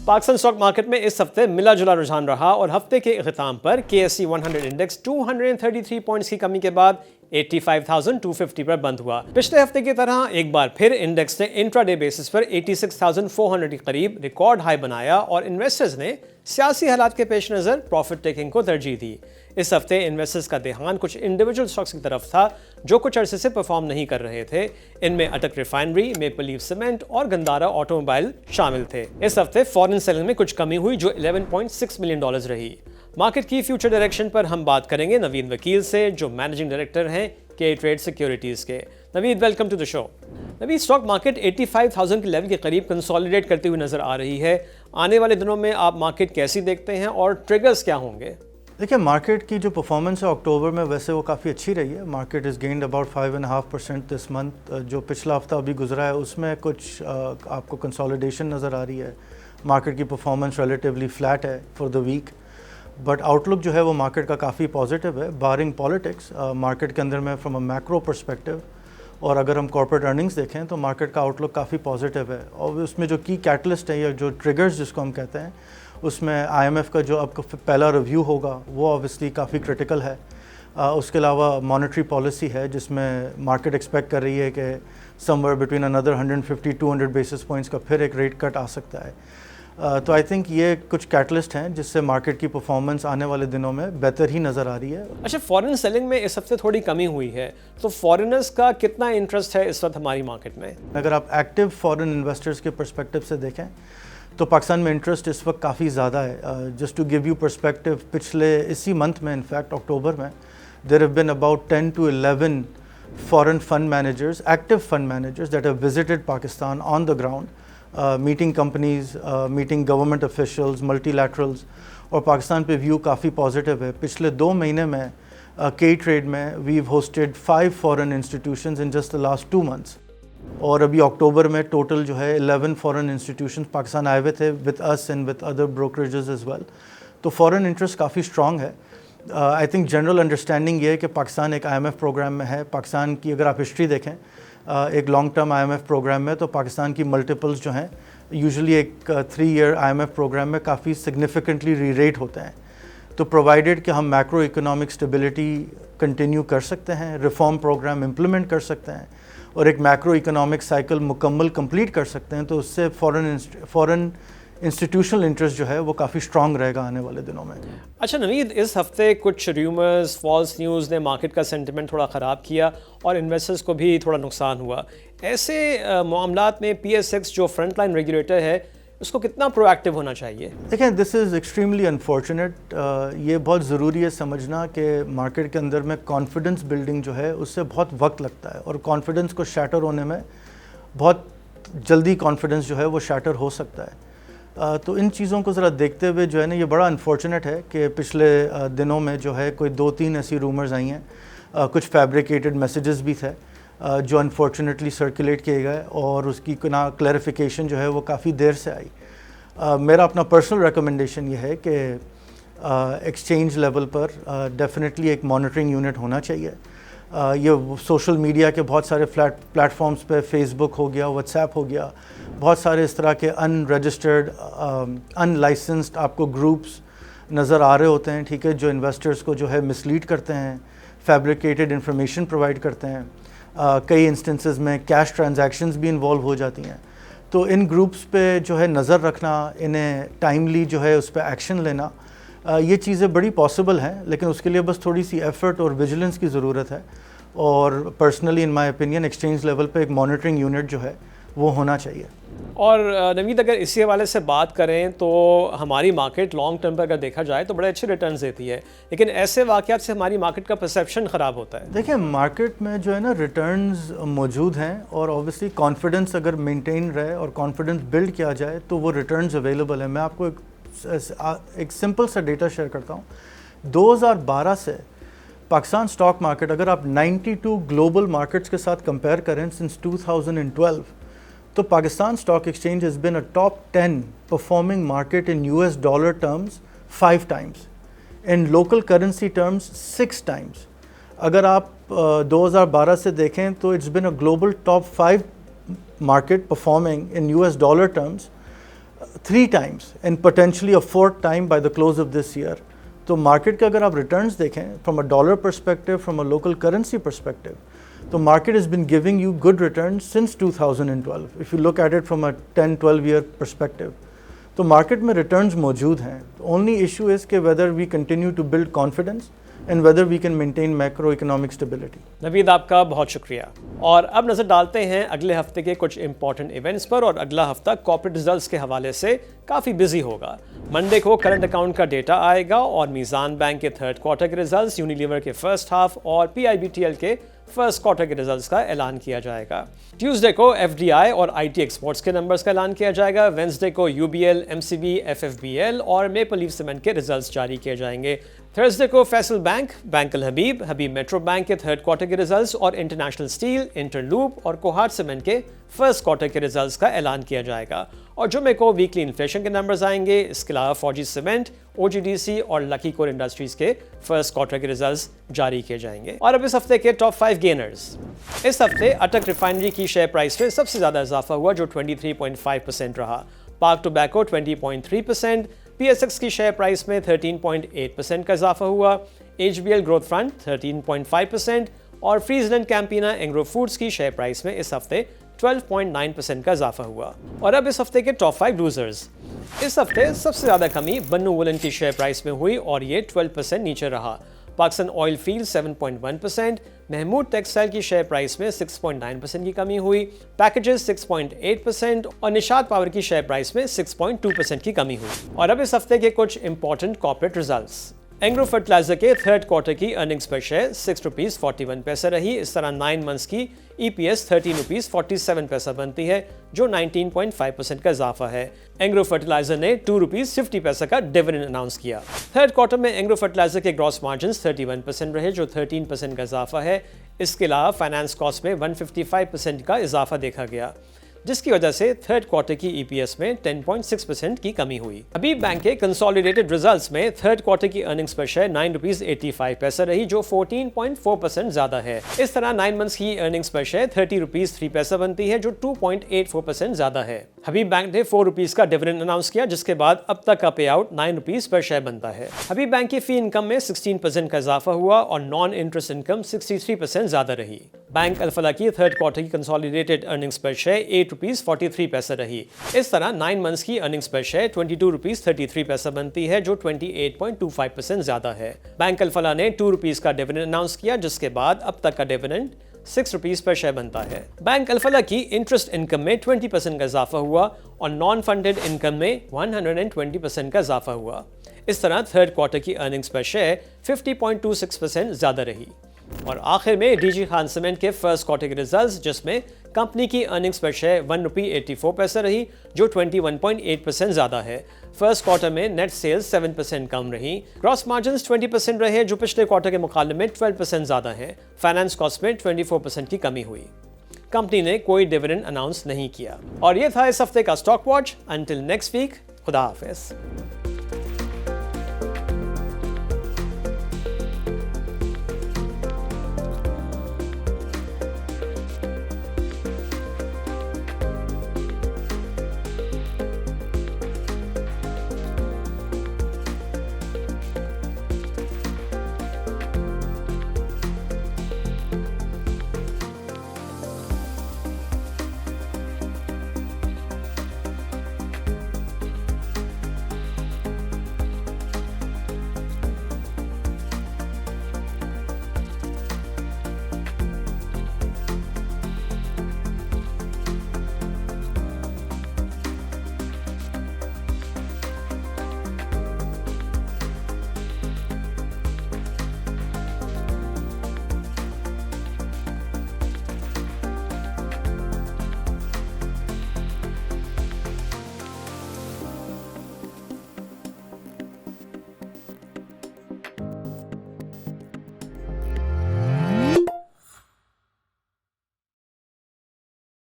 Pakistan stock market में इस हफ्ते मिला जुला रुझान रहा और हफ्ते के इख्तिताम पर KSE 100 इंडेक्स 233 पॉइंट्स की कमी के बाद 85,250 पर बंद हुआ। पिछले हफ्ते की तरह एक बार फिर इंडेक्स ने इंट्राडे बेसिस पर 86,400 के करीब रिकॉर्ड हाई बनाया और इन्वेस्टर्स ने सियासी हालात के पेश नज़र प्रॉफिट टेकिंग को तरजीह दी। इस हफ्ते इन्वेस्टर्स का ध्यान कुछ इंडिविजुअल स्टॉक्स की तरफ था जो कुछ अरसे से परफॉर्म नहीं कर रहे थे। इनमें अटक रिफाइनरी, मेपल लीफ सीमेंट और गंदारा ऑटोमोबाइल शामिल थे। इस हफ्ते फॉरेन सेलिंग में कुछ कमी हुई जो $11.6 मिलियन रही। मार्केट की फ्यूचर डायरेक्शन पर हम बात करेंगे नवीद वकील से, जो मैनेजिंग डायरेक्टर हैं के ट्रेड सिक्योरिटीज के। Naveed, welcome to the show. Naveed, stock market 85,000 के लेवल के करीब कंसोलिडेट करती हुई नजर आ रही है। आने वाले दिनों में आप मार्केट कैसी देखते हैं और ट्रिगर्स क्या होंगे? देखिए, मार्केट की जो परफॉर्मेंस है अक्टूबर में वैसे वो काफ़ी अच्छी रही है। Market is gained about 5.5% this month. जो पिछला हफ्ता अभी गुजरा है उसमें कुछ आपको कंसोलिडेशन नज़र आ रही है। मार्केट की परफॉर्मेंस रिलेटिवली फ्लैट है for the week, but outlook जो है वो मार्केट का काफ़ी पॉजिटिव है बारिंग पॉलिटिक्स। मार्केट के अंदर में फ्रॉम अ मैक्रो पर्सपेक्टिव और अगर हम कॉर्पोरेट अर्निंग्स देखें तो मार्केट का आउटलुक काफ़ी पॉजिटिव है। और उसमें जो की कैटलिस्ट है या जो ट्रिगर्स जिसको हम कहते हैं, उसमें IMF का जो अब पहला रिव्यू होगा वो ऑब्वियसली काफ़ी क्रिटिकल है। उसके अलावा मॉनेटरी पॉलिसी है जिसमें मार्केट एक्सपेक्ट कर रही है कि somewhere between another 150-200 basis points का फिर एक रेट कट आ सकता है। तो आई थिंक ये कुछ कैटलिस्ट हैं जिससे मार्केट की परफॉर्मेंस आने वाले दिनों में बेहतर ही नज़र आ रही है। अच्छा, फॉरेन सेलिंग में इस हफ्ते थोड़ी कमी हुई है, तो फॉरेनर्स का कितना इंटरेस्ट है इस वक्त हमारी मार्केट में? अगर आप एक्टिव फॉरेन इन्वेस्टर्स के पर्सपेक्टिव से देखें तो पाकिस्तान में इंटरेस्ट इस वक्त काफ़ी ज़्यादा है। Just to give you perspective, पिछले इसी मंथ में इनफैक्ट अक्टूबर में there have been about 10 to 11 foreign fund managers, active fund managers that have visited Pakistan on the ground, meeting companies, meeting government officials, multilaterals, और पाकिस्तान पे view काफ़ी positive है। पिछले 2 महीने में के ट्रेड में we have hosted 5 foreign institutions in just the last 2 months, और अभी अक्टूबर में टोटल जो है 11 फॉरेन इंस्टीट्यूशंस पाकिस्तान आए हुए थे with us and with other brokerages as well. तो फॉरेन इंटरेस्ट काफ़ी स्ट्रॉन्ग है। आई थिंक जनरल अंडरस्टैंडिंग ये है कि पाकिस्तान एक IMF प्रोग्राम में है। पाकिस्तान की अगर आप हिस्ट्री देखें एक लॉन्ग टर्म IMF प्रोग्राम में, तो पाकिस्तान की मल्टीपल्स जो हैं यूजुअली एक 3 year IMF प्रोग्राम में काफ़ी सिग्निफिकेंटली री रेट होते हैं। तो प्रोवाइडेड कि हम मैक्रो इकोनॉमिक स्टेबिलिटी कंटिन्यू कर सकते हैं, रिफॉर्म प्रोग्राम इम्प्लीमेंट कर सकते हैं और एक मैक्रो इकोनॉमिक साइकिल मुकम्मल कंप्लीट कर सकते हैं, तो उससे फॉरेन इंस्टीट्यूशनल इंटरेस्ट जो है वो काफ़ी स्ट्रॉन्ग रहेगा आने वाले दिनों में। अच्छा नवीद, इस हफ्ते कुछ र्यूमर्स, फॉल्स न्यूज़ ने मार्केट का सेंटिमेंट थोड़ा ख़राब किया और इन्वेस्टर्स को भी थोड़ा नुकसान हुआ। ऐसे मामलात में PSX जो फ्रंट लाइन रेगुलेटर है उसको कितना प्रोएक्टिव होना चाहिए? देखें, दिस इज़ एक्सट्रीमली अनफॉर्चुनेट। ये बहुत ज़रूरी है समझना कि मार्केट के अंदर में कॉन्फिडेंस बिल्डिंग जो है उससे बहुत वक्त लगता है और कॉन्फिडेंस को शैटर होने में बहुत जल्दी कॉन्फिडेंस जो है वो शैटर हो सकता है। तो इन चीज़ों को ज़रा देखते हुए जो है ना, ये बड़ा अनफॉर्चुनेट है कि पिछले दिनों में जो है कोई 2-3 ऐसी रूमर्स आई हैं। कुछ फैब्रिकेटेड मैसेजेस भी थे जो अनफॉर्चुनेटली सर्कुलेट किए गए और उसकी ना क्लैरिफिकेशन जो है वो काफ़ी देर से आई। मेरा अपना पर्सनल रिकमेंडेशन ये है कि एक्सचेंज लेवल पर डेफिनेटली एक मॉनिटरिंग यूनिट होना चाहिए। ये सोशल मीडिया के बहुत सारे प्लेटफॉर्म्स पे, फेसबुक हो गया, व्हाट्सएप हो गया, बहुत सारे इस तरह के अनरजिस्टर्ड, अनलाइसेंस्ड आपको ग्रुप्स नज़र आ रहे होते हैं, ठीक है, जो इन्वेस्टर्स को जो है मिसलीड करते हैं, फैब्रिकेटेड इंफॉर्मेशन प्रोवाइड करते हैं। कई इंस्टेंसेस में कैश ट्रांजैक्शंस भी इन्वॉल्व हो जाती हैं। तो इन ग्रुप्स पे जो है नज़र रखना, इन्हें टाइमली जो है उस पर एक्शन लेना, ये चीज़ें बड़ी पॉसिबल हैं, लेकिन उसके लिए बस थोड़ी सी एफर्ट और विजिलेंस की ज़रूरत है। और personally in my opinion exchange level पे एक मॉनिटरिंग यूनिट जो है वो होना चाहिए। और नवीद, अगर इसी हवाले से बात करें तो हमारी मार्केट लॉन्ग टर्म पर अगर देखा जाए तो बड़े अच्छे रिटर्न्स देती है, लेकिन ऐसे वाक़यात से हमारी मार्केट का परसेप्शन ख़राब होता है। देखिए, मार्केट में जो है ना रिटर्न्स मौजूद हैं और ऑब्वियसली कॉन्फिडेंस अगर मेंटेन रहे और कॉन्फिडेंस बिल्ड किया जाए तो वो रिटर्न्स अवेलेबल है। मैं आपको एक सिंपल सा डेटा शेयर करता हूँ। 2012 से पाकिस्तान स्टॉक मार्केट अगर आप 92 ग्लोबल मार्केट्स के साथ कंपेयर करें सिंस 2012, तो Pakistan stock exchange has been a top 10 performing market in US dollar terms 5 times, in local currency terms 6 times। अगर आप 2012 से देखें तो it's been a global top 5 market performing in US dollar terms 3 times and potentially a 4th time by the close of this year. तो market के अगर आप returns देखें from a dollar perspective, from a local currency perspective, तो market has been giving you good return since 2012 if you look at it from a 10-12 year perspective. तो market में returns मौजूद हैं. ओनली इशू इज़ कि whether we continue to build confidence and whether we can maintain macro economic stability. Naveed, आपका बहुत शुक्रिया. और अब नज़र डालते हैं अगले हफ्ते के कुछ इंपॉर्टेंट इवेंट्स पर. और अगला हफ्ता कॉर्पोरेट रिजल्ट्स के हवाले से काफ़ी बिजी होगा. मंडे को करंट अकाउंट का डेटा आएगा और मीज़ान बैंक के 3rd क्वार्टर के रिजल्ट्स, यूनिलीवर के फर्स्ट हाफ और PIBTL के फर्स्ट क्वार्टर के रिजल्ट्स का ऐलान किया जाएगा. ट्यूसडे को FDI और IT एक्सपोर्ट्स के नंबर्स का ऐलान किया जाएगा. वेंसडे को UBL, MCB, FFBL और मेपल लीफ सीमेंट के रिजल्ट्स जारी किए जाएंगे. थर्सडे को फैसल बैंक, बैंक अल हबीब, हबीब मेट्रो बैंक के 3rd क्वार्टर के रिजल्ट्स और इंटरनेशनल स्टील, इंटरलूप और कोहाट सीमेंट के फर्स्ट क्वार्टर के रिजल्ट्स का ऐलान किया जाएगा. और जुमे को वीकली इन्फ्लेशन के नंबर्स आएंगे. इसके अलावा फौजी सीमेंट, OGDC और लकी कोर इंडस्ट्रीज के फर्स्ट क्वार्टर के रिजल्ट्स जारी किए जाएंगे. और अब इस हफ्ते के टॉप 5 गेनर्स. इस हफ्ते अटक रिफाइनरी की शेयर प्राइस में सबसे ज़्यादा इजाफा हुआ जो 23.5% रहा. पाक टोबैको 20.3%, PSX की शेयर प्राइस में 13.8% का इजाफा हुआ. HBL ग्रोथ फ्रंट 13.5% और फ्रीजलैंड कैंपिना एंग्रो फूड्स की शेयर प्राइस में इस हफ्ते 12.9% का इजाफा हुआ. और अब इस हफ्ते के टॉप 5 लूजर्स. इस हफ्ते सबसे ज़्यादा कमी बन्नू वुलन की शेयर प्राइस में हुई और ये 12% नीचे रहा. Pakistan oil field 7.1%, Mahmood textile की शेयर प्राइस में 6.9% की कमी हुई. पैकेजेस 6.8% और निशात पावर की शेयर प्राइस में 6.2% की कमी हुई. और अब इस हफ्ते के कुछ important corporate results. Engro fertilizer के 3rd क्वार्टर की अर्निंग्स पर शेयर ₹6.41 रही. इस तरह 9 मंथ्स की EPS ₹13.47 बनती है जो 19.5% का इजाफा है. एंग्रो फर्टिलाइजर ने ₹2.50 का डिविडेंड अनाउंस किया. 3rd क्वार्टर में एंग्रो फर्टिलाइजर के ग्रॉस मार्जिन 31% रहे जो 13% का इजाफा है. इसके अलावा फाइनेंस कॉस्ट में 155% का इजाफा देखा गया जिसकी वजह से 3rd क्वार्टर की EPS में 10.6% की कमी हुई. हबीब बैंक के कंसोलिडेटेड रिजल्ट्स में 3rd क्वार्टर की अर्निंग्स पर शेयर ₹9.85 रही जो 14.4% ज्यादा है. इस तरह 9 मंथ्स की अर्निंग्स पर शेयर ₹30.03 बनती है जो 2.84% ज्यादा है. हबीब बैंक ने ₹4 का डिविडेंड अनाउंस किया जिसके बाद अब तक का पे आउट ₹9 पर शेयर बनता है. हबीब बैंक की फी इनकम में 16% का इजाफा हुआ और नॉन इंटरेस्ट इनकम 63% ज्यादा रही. बैंक अल-फलाह की 3rd क्वार्टर की कंसोलिडेटेड अर्निंग्स पर शेयर ₹8.43 रही. इस तरह 9 मंथ्स की अर्निंग्स पर शेयर ₹22.33 बनती है जो 28.25% ज्यादा है. बैंक अल-फलाह ने ₹2 का डिविडेंड अनाउंस किया जिसके बाद अब तक का डिविडेंड ₹6 पर शेयर बनता है. बैंक अल-फलाह की इंटरेस्ट इनकम में 20% का इजाफा हुआ और नॉन फंडेड इनकम में 120% का इजाफा हुआ. इस तरह 3rd क्वार्टर की अर्निंग्स पर शेयर 50.26% ज्यादा रही. और आखिर में DG खान सीमेंट के फर्स्ट क्वार्टर के रिजल्ट्स जिसमें कंपनी की अर्निंग्स पर शेयर ₹1.84 रही जो 21.8% ज्यादा है. फर्स्ट क्वार्टर में नेट सेल्स 7% कम रही. ग्रॉस मार्जिन 20% रहे जो पिछले क्वार्टर के मुकाबले में 12% ज्यादा है. फाइनेंस कॉस्ट में 24% की कमी हुई. कंपनी ने कोई डिविडेंड अनाउंस नहीं किया. और ये था इस हफ्ते का stock watch. Until next week, खुदा हाफिज.